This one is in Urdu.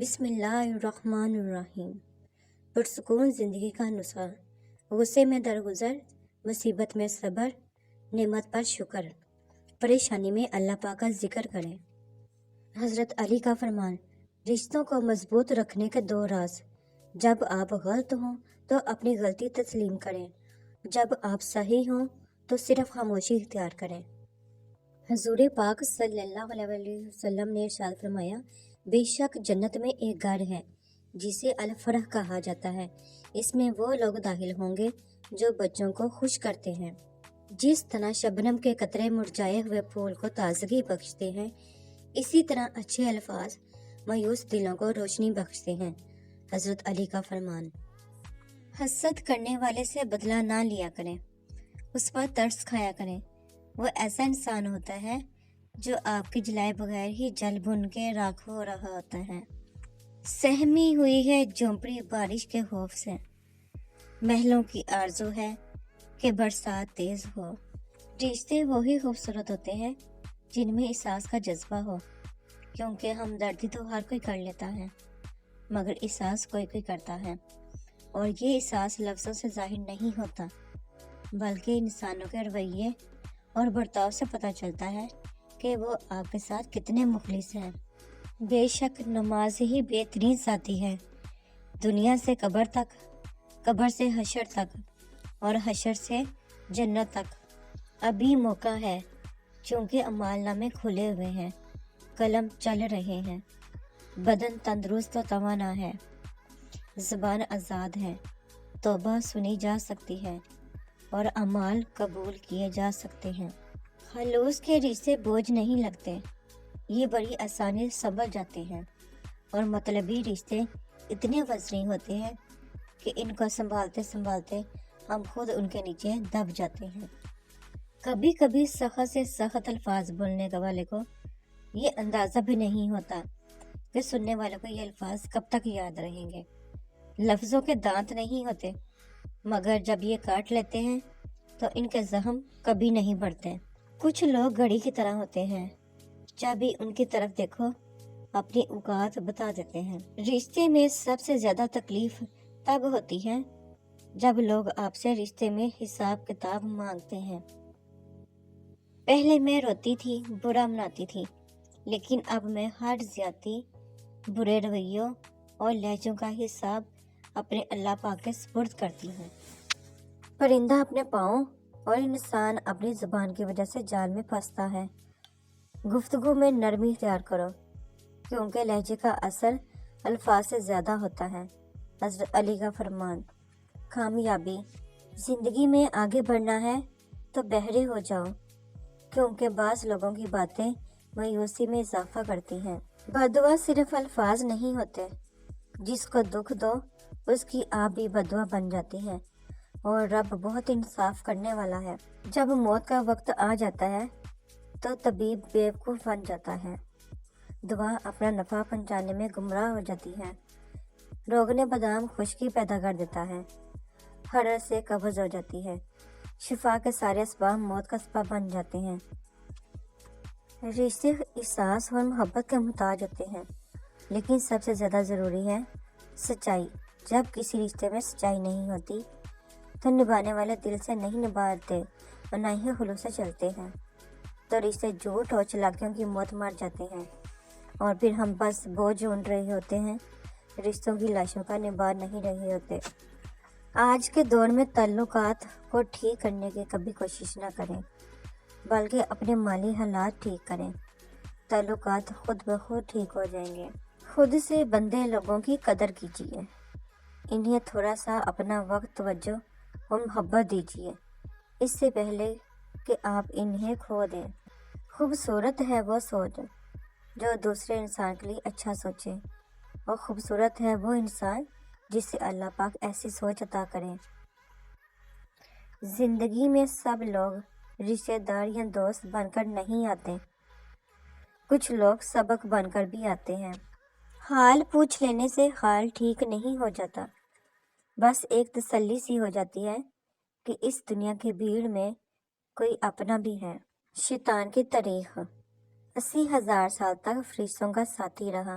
بسم اللہ الرحمن الرحیم۔ پرسکون زندگی کا نسخہ، غصے میں درگزر، مصیبت میں صبر، نعمت پر شکر، پریشانی میں اللہ پاک کا ذکر کریں۔ حضرت علی کا فرمان، رشتوں کو مضبوط رکھنے کے 2 راز۔ جب آپ غلط ہوں تو اپنی غلطی تسلیم کریں، جب آپ صحیح ہوں تو صرف خاموشی اختیار کریں۔ حضور پاک صلی اللہ علیہ وسلم نے ارشاد فرمایا، بے شک جنت میں ایک گھر ہے جسے الفرح کہا جاتا ہے، اس میں وہ لوگ داخل ہوں گے جو بچوں کو خوش کرتے ہیں۔ جس طرح شبنم کے قطرے مرجھائے ہوئے پھول کو تازگی بخشتے ہیں، اسی طرح اچھے الفاظ مایوس دلوں کو روشنی بخشتے ہیں۔ حضرت علی کا فرمان، حسد کرنے والے سے بدلہ نہ لیا کریں، اس پر ترس کھایا کریں۔ وہ ایسا انسان ہوتا ہے جو آپ کے جلائے بغیر ہی جل بھن کے راکھ ہو رہا ہوتا ہے۔ سہمی ہوئی ہے جھونپڑی بارش کے خوف سے، محلوں کی آرزو ہے کہ برسات تیز ہو۔ رشتے وہی خوبصورت ہوتے ہیں جن میں احساس کا جذبہ ہو، کیونکہ ہمدردی تو ہر کوئی کر لیتا ہے، مگر احساس کوئی کوئی کرتا ہے، اور یہ احساس لفظوں سے ظاہر نہیں ہوتا، بلکہ انسانوں کے رویے اور برتاؤ سے پتہ چلتا ہے کہ وہ آپ کے ساتھ کتنے مخلص ہیں۔ بے شک نماز ہی بہترین ساتھی ہے، دنیا سے قبر تک، قبر سے حشر تک، اور حشر سے جنت تک۔ ابھی موقع ہے، چونکہ اعمال نامے کھلے ہوئے ہیں، قلم چل رہے ہیں، بدن تندرست و توانا ہے، زبان آزاد ہے، توبہ سنی جا سکتی ہے، اور اعمال قبول کیے جا سکتے ہیں۔ خلوص کے رشتے بوجھ نہیں لگتے، یہ بڑی آسانی سے سنبھل جاتے ہیں، اور مطلبی رشتے اتنے وزنی ہوتے ہیں کہ ان کو سنبھالتے سنبھالتے ہم خود ان کے نیچے دب جاتے ہیں۔ کبھی کبھی سخت سے سخت الفاظ بولنے والے کو یہ اندازہ بھی نہیں ہوتا کہ سننے والوں کو یہ الفاظ کب تک یاد رہیں گے۔ لفظوں کے دانت نہیں ہوتے، مگر جب یہ کاٹ لیتے ہیں تو ان کے زخم کبھی نہیں بڑھتے۔ کچھ لوگ گھڑی کی طرح ہوتے ہیں، جب بھی ان کی طرف دیکھو اپنی اوقات بتا دیتے ہیں۔ رشتے میں سب سے زیادہ تکلیف تب ہوتی ہے جب لوگ آپ سے رشتے میں حساب کتاب مانگتے ہیں۔ پہلے میں روتی تھی، برا مناتی تھی، لیکن اب میں ہر زیادتی، برے رویوں اور لہجوں کا حساب اپنے اللہ پاک کے سپرد کرتی ہوں۔ پرندہ اپنے پاؤں اور انسان اپنی زبان کی وجہ سے جال میں پھنستا ہے۔ گفتگو میں نرمی اختیار کرو، کیونکہ لہجے کا اثر الفاظ سے زیادہ ہوتا ہے۔ حضرت علی کا فرمان، کامیابی زندگی میں آگے بڑھنا ہے تو بہرے ہو جاؤ، کیونکہ بعض لوگوں کی باتیں مایوسی میں اضافہ کرتی ہیں۔ بددعا صرف الفاظ نہیں ہوتے، جس کو دکھ دو اس کی آپ بھی بددعا بن جاتی ہے، اور رب بہت انصاف کرنے والا ہے۔ جب موت کا وقت آ جاتا ہے تو طبیب بیوقوف بن جاتا ہے، دوا اپنا نفع پہنچانے میں گمراہ ہو جاتی ہے، روغن بادام خشکی پیدا کر دیتا ہے، حرارت سے قبض ہو جاتی ہے، شفا کے سارے اسباب موت کا سبب بن جاتے ہیں۔ رشتے احساس اور محبت کے محتاج ہوتے ہیں، لیکن سب سے زیادہ ضروری ہے سچائی۔ جب کسی رشتے میں سچائی نہیں ہوتی تو نبھانے والے دل سے نہیں نبھاتے اور نہ ہی خلوص سے چلتے ہیں، تو رشتے جھوٹ اور چلاکیوں کی موت مر جاتے ہیں، اور پھر ہم بس بوجھ ڈھونڈ رہے ہوتے ہیں، رشتوں کی لاشوں کا نبھا نہیں رہے ہوتے۔ آج کے دور میں تعلقات کو ٹھیک کرنے کی کبھی کوشش نہ کریں، بلکہ اپنے مالی حالات ٹھیک کریں، تعلقات خود بخود ٹھیک ہو جائیں گے۔ خود سے بندے لوگوں کی قدر کیجیے، انہیں تھوڑا سا اپنا وقت، توجہ اور محبت دیجیے، اس سے پہلے کہ آپ انہیں کھو دیں۔ خوبصورت ہے وہ سوچ جو دوسرے انسان کے لیے اچھا سوچے، اور خوبصورت ہے وہ انسان جسے اللہ پاک ایسی سوچ عطا کرے۔ زندگی میں سب لوگ رشتہ دار یا دوست بن کر نہیں آتے، کچھ لوگ سبق بن کر بھی آتے ہیں۔ حال پوچھ لینے سے حال ٹھیک نہیں ہو جاتا، بس ایک تسلی سی ہو جاتی ہے کہ اس دنیا کی بھیڑ میں کوئی اپنا بھی ہے۔ شیطان کی تاریخ، 80,000 سال تک فرشتوں کا ساتھی رہا،